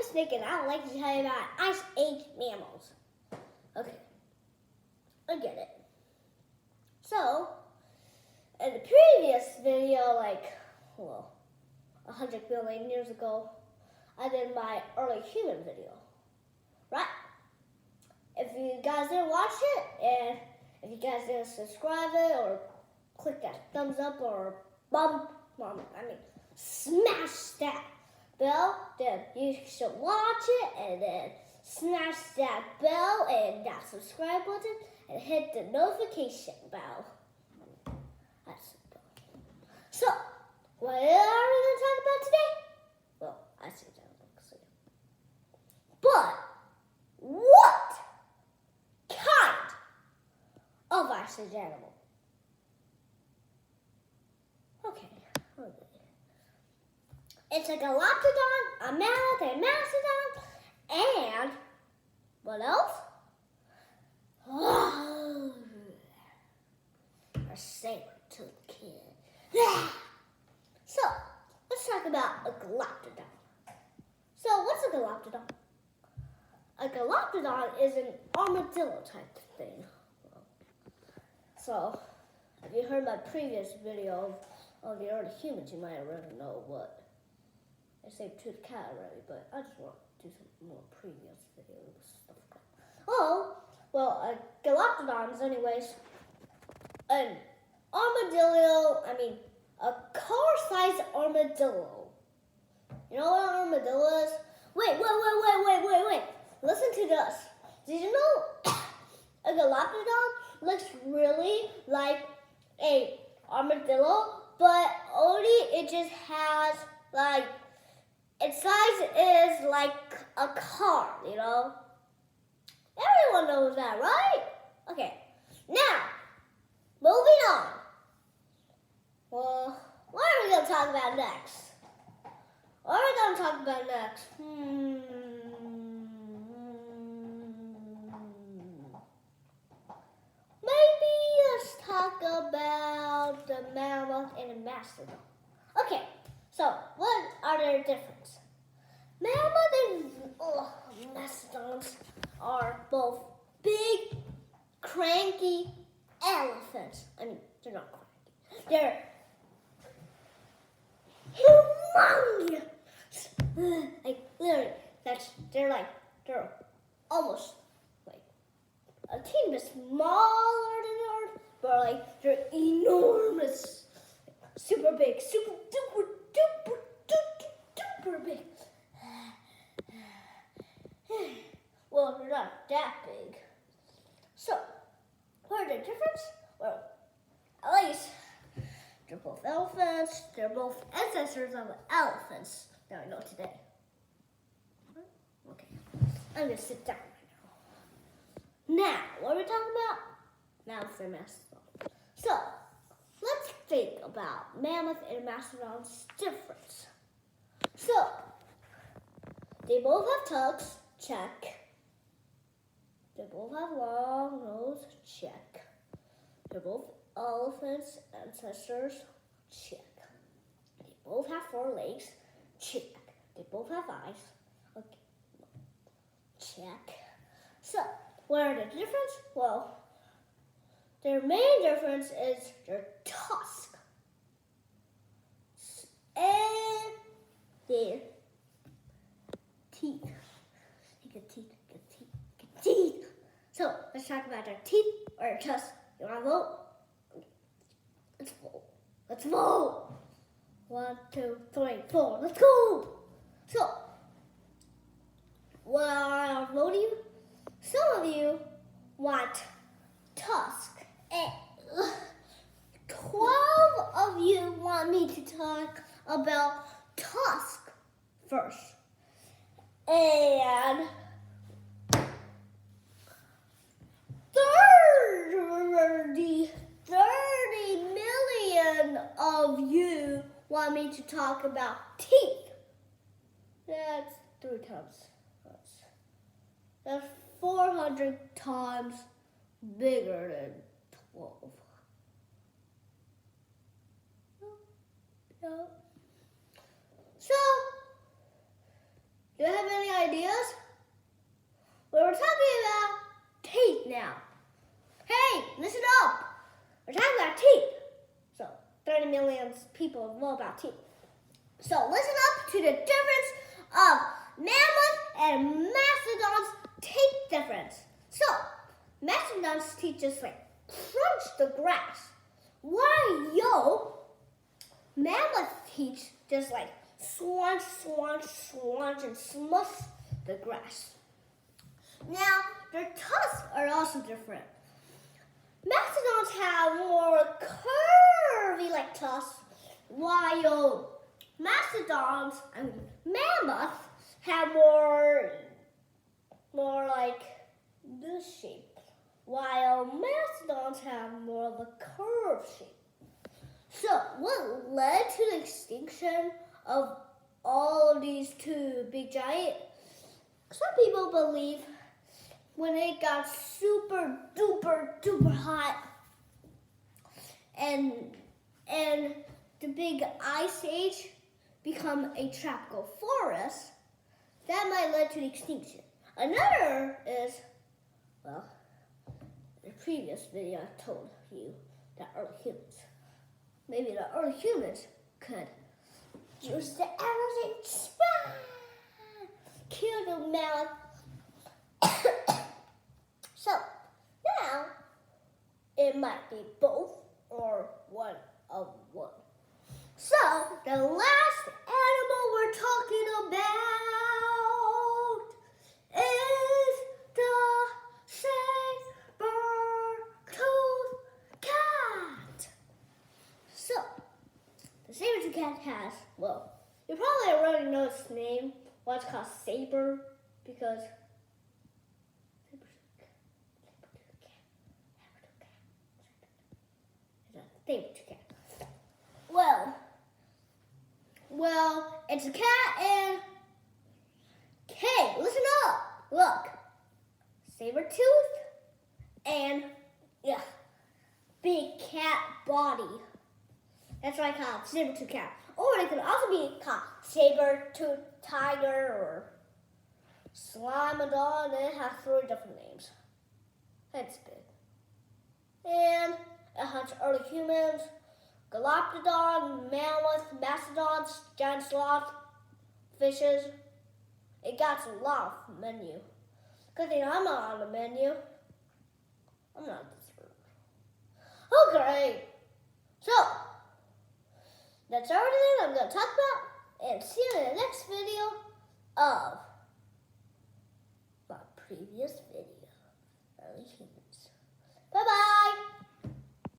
is Nick, and I would like to tell you about Ice Age mammals. Okay, I get it. So, in the previous video, 100 billion years ago, I did my early human video, right? If you guys didn't watch it, and if you guys didn't subscribe it, or click that thumbs up, or smash that bell, then you should watch it, and then smash that bell and that subscribe button, and hit the notification bell. That's the bell. So, what are we going to talk about today? Well, I see that. But what kind of Ice Age animal? Okay. It's a galoptodon, a mammoth, a mastodon, and what else? A saber-toothed kid. So, let's talk about a galoptodon. So, what's a galoptodon? A galoptodon is an armadillo type thing. So, if you heard my previous video of the early humans, you might already know what I saber-toothed cat already, but I just want to do some more previous videos stuff like that. Well, a galoptodon is anyways an armadillo. A car-sized armadillo. You know what an armadillo is? Wait. Listen to this. Did you know a galoptodon looks really like a armadillo, but only it just has its size is like a car, you know? Everyone knows that, right? Okay, now, moving on. Well, what are we going to talk about next? Maybe let's talk about the mammoth and the mastodon. Okay, so what are their differences? Mammoth and mastodons are both big, cranky elephants. They're not cranky. They're humongous. Literally, they're almost a teeny bit smaller than yours, but they're enormous. Super big, super duper big. Well, they're not that big. So, what are the difference? Well, at least they're both elephants. They're both ancestors of elephants that I know today. Okay, I'm going to sit down right now. Now, what are we talking about? Mammoth and mastodon. So, let's think about mammoth and mastodon's difference. So, they both have tusks, check. They both have long nose, check. They're both elephants' ancestors, check. They both have 4 legs, check. They both have eyes, okay, check. So, what are the difference? Well, their main difference is their tusk and their teeth. Teeth. So, let's talk about their teeth or their tusks. You want to vote? Let's vote. 1, 2, 3, 4. Let's go. So, well, vote you? Some of you want tusk. And 12 of you want me to talk about tusk first. And 30 million of you want me to talk about teeth. That's 3 times. That's 400 times bigger than 12. Yeah. So, do you have any now. Hey, listen up. We're talking about teeth. So 30 million people know about teeth. So listen up to the difference of mammoth and mastodon's teeth difference. So mastodon's teeth just like crunch the grass, while mammoth teeth just like swans, and smush the grass. Now, their tusks are also different. Mastodons have more curvy like tusks, while mammoths have more like this shape, while mastodons have more of a curved shape. So, what led to the extinction of all of these two big giants? Some people believe when it got super duper hot and the big ice age become a tropical forest, that might lead to the extinction. Another is, well, in the previous video I told you that maybe the early humans could use the arrows and kill the mammoth. So now it might be both or one of one. So the last animal we're talking about is the saber-toothed cat. So the saber-toothed cat has, well, you probably already know its name, why it's called saber, because saber-tooth cat. Well, it's a cat and, hey, listen up. Look, saber-tooth and, yeah, big cat body. That's why I call it saber-tooth cat. Or it could also be called saber-tooth tiger or slimadon. It has 3 different names. It's big. And it hunts early humans, Galapodon, mammoth, mastodons, giant sloth, fishes. It got a lot of menu. Good thing I'm not on the menu. I'm not dessert. Okay. So, that's everything I'm going to talk about. And see you in the next video of my previous video. Early humans.